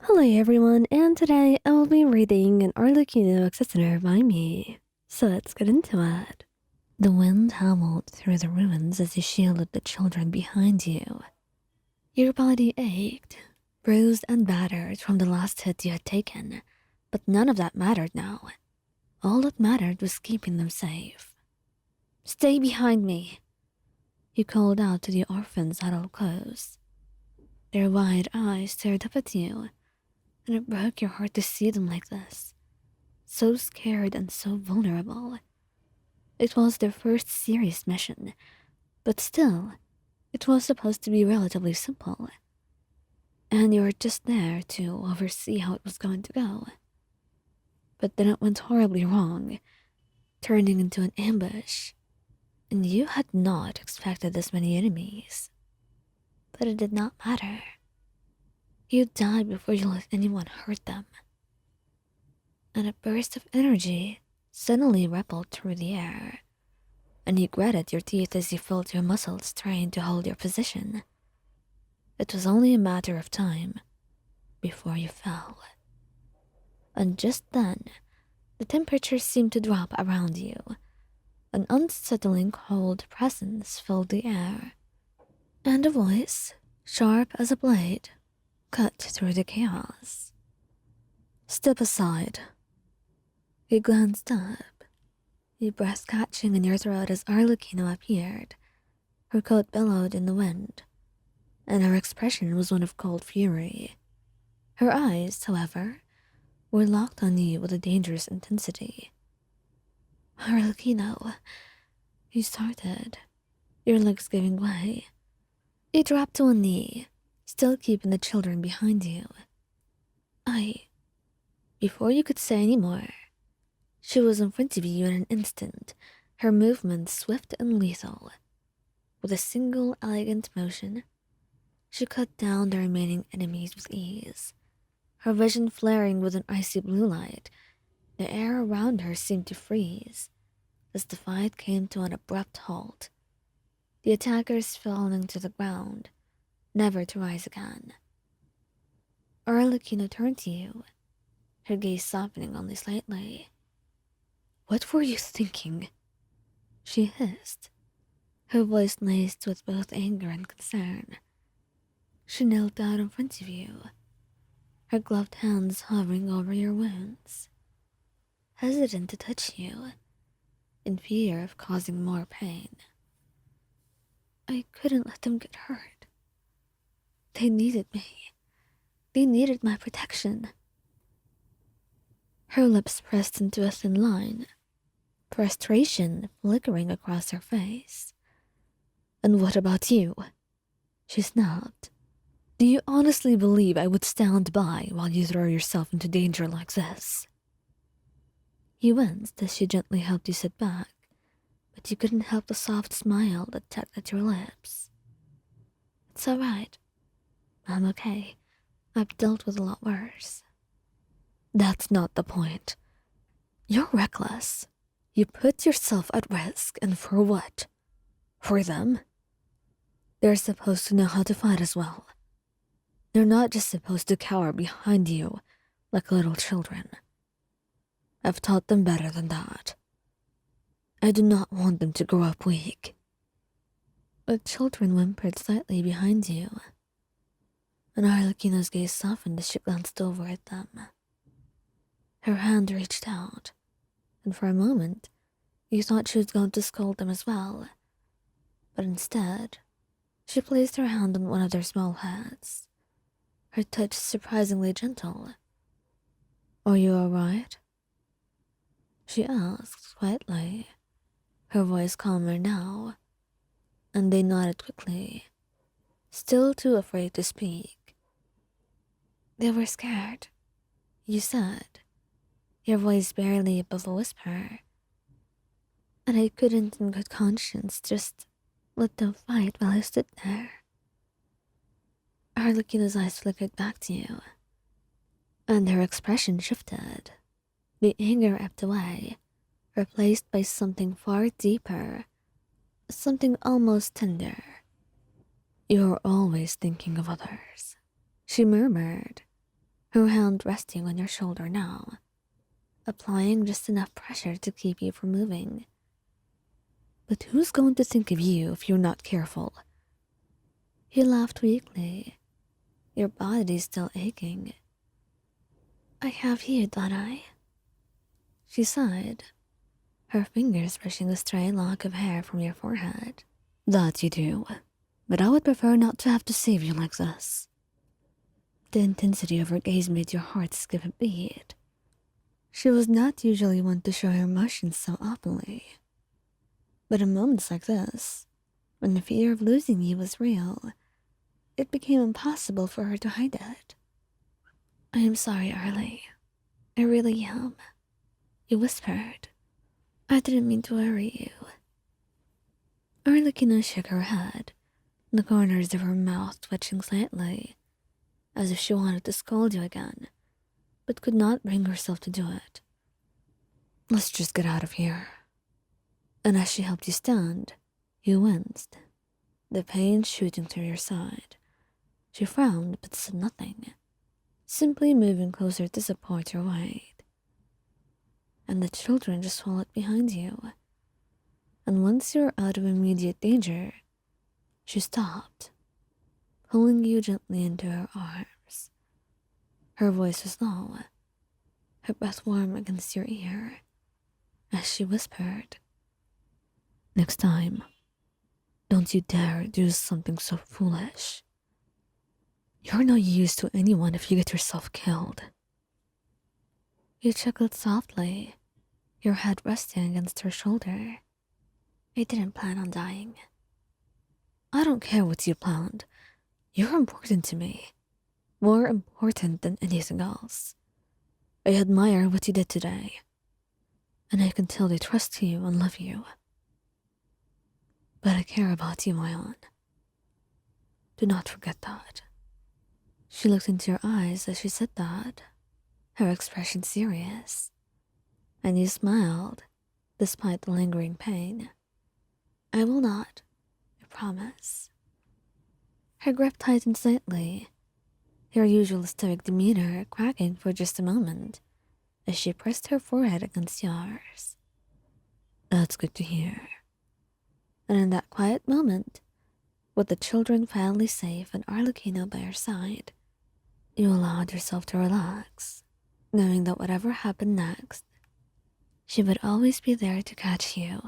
Hello everyone, and today I will be reading an Arlecchino listener by me. So let's get into it. The wind howled through the ruins as you shielded the children behind you. Your body ached, bruised and battered from the last hit you had taken, but none of that mattered now. All that mattered was keeping them safe. "Stay behind me," you called out to the orphans huddled close. Their wide eyes stared up at you, and it broke your heart to see them like this, so scared and so vulnerable. It was their first serious mission, but still, it was supposed to be relatively simple. And you were just there to oversee how it was going to go. But then it went horribly wrong, turning into an ambush, and you had not expected this many enemies. But it did not matter. You died before you let anyone hurt them. And a burst of energy suddenly rippled through the air, and you gritted your teeth as you felt your muscles trying to hold your position. It was only a matter of time before you fell. And just then, the temperature seemed to drop around you. An unsettling cold presence filled the air, and a voice, sharp as a blade, cut through the chaos. "Step aside." You glanced up, your breath catching in your throat as Arlecchino appeared. Her coat billowed in the wind, and her expression was one of cold fury. Her eyes, however, were locked on you with a dangerous intensity. "Arlecchino," you started, your legs giving way. You dropped to a knee, still keeping the children behind you. Before you could say any more, she was in front of you in an instant, her movements swift and lethal. With a single elegant motion, she cut down the remaining enemies with ease. Her vision flaring with an icy blue light, the air around her seemed to freeze as the fight came to an abrupt halt, the attackers falling to the ground, never to rise again. Arlecchino turned to you, her gaze softening only slightly. "What were you thinking?" she hissed, her voice laced with both anger and concern. She knelt down in front of you, her gloved hands hovering over your wounds, hesitant to touch you, in fear of causing more pain. "I couldn't let them get hurt. They needed me. They needed my protection." Her lips pressed into a thin line, frustration flickering across her face. "And what about you?" she snapped. "Do you honestly believe I would stand by while you throw yourself into danger like this?" You winced as she gently helped you sit back, but you couldn't help the soft smile that tugged at your lips. "It's all right. I'm okay. I've dealt with a lot worse." "That's not the point. You're reckless. You put yourself at risk, and for what? For them? They're supposed to know how to fight as well. They're not just supposed to cower behind you like little children. I've taught them better than that. I do not want them to grow up weak." The children whimpered slightly behind you, and Arlecchino's gaze softened as she glanced over at them. Her hand reached out, and for a moment, you thought she was going to scold them as well. But instead, she placed her hand on one of their small heads, her touch surprisingly gentle. "Are you all right?" she asked quietly, her voice calmer now, and they nodded quickly, still too afraid to speak. "They were scared," you said, your voice barely above a whisper. "And I couldn't in good conscience just let them fight while I stood there." Arlecchino's eyes flickered back to you, and her expression shifted. The anger ebbed away, replaced by something far deeper, something almost tender. "You're always thinking of others," she murmured, her hand resting on your shoulder now, applying just enough pressure to keep you from moving. But who's going to think of you if you're not careful? He laughed weakly, your body still aching. I have you, don't I? She sighed, her fingers brushing a stray lock of hair from your forehead. That you do, but I would prefer not to have to save you like this. The intensity of her gaze made your heart skip a beat. She was not usually one to show her emotions so openly. But in moments like this, when the fear of losing you was real, it became impossible for her to hide it. I am sorry, Arlie. I really am. You whispered. I didn't mean to worry you. Arlecchino shook her head, the corners of her mouth twitching slightly, as if she wanted to scold you again, but could not bring herself to do it. Let's just get out of here. And as she helped you stand, you winced, the pain shooting through your side. She frowned but said nothing, simply moving closer to support your weight. And the children just followed behind you. And once you were out of immediate danger, she stopped, pulling you gently into her arms. Her voice was low, her breath warm against your ear, as she whispered, Next time, don't you dare do something so foolish. You're no use to anyone if you get yourself killed. You chuckled softly, your head resting against her shoulder. I didn't plan on dying. I don't care what you planned. You're important to me. More important than anything else. I admire what you did today. And I can totally trust you and love you. But I care about you, Mylon. Do not forget that. She looked into your eyes as she said that, her expression serious. And you smiled, despite the lingering pain. I will not, I promise. Her grip tightened slightly, her usual stoic demeanor cracking for just a moment, as she pressed her forehead against yours. That's good to hear. And in that quiet moment, with the children finally safe and Arlecchino by her side, you allowed yourself to relax, knowing that whatever happened next, she would always be there to catch you.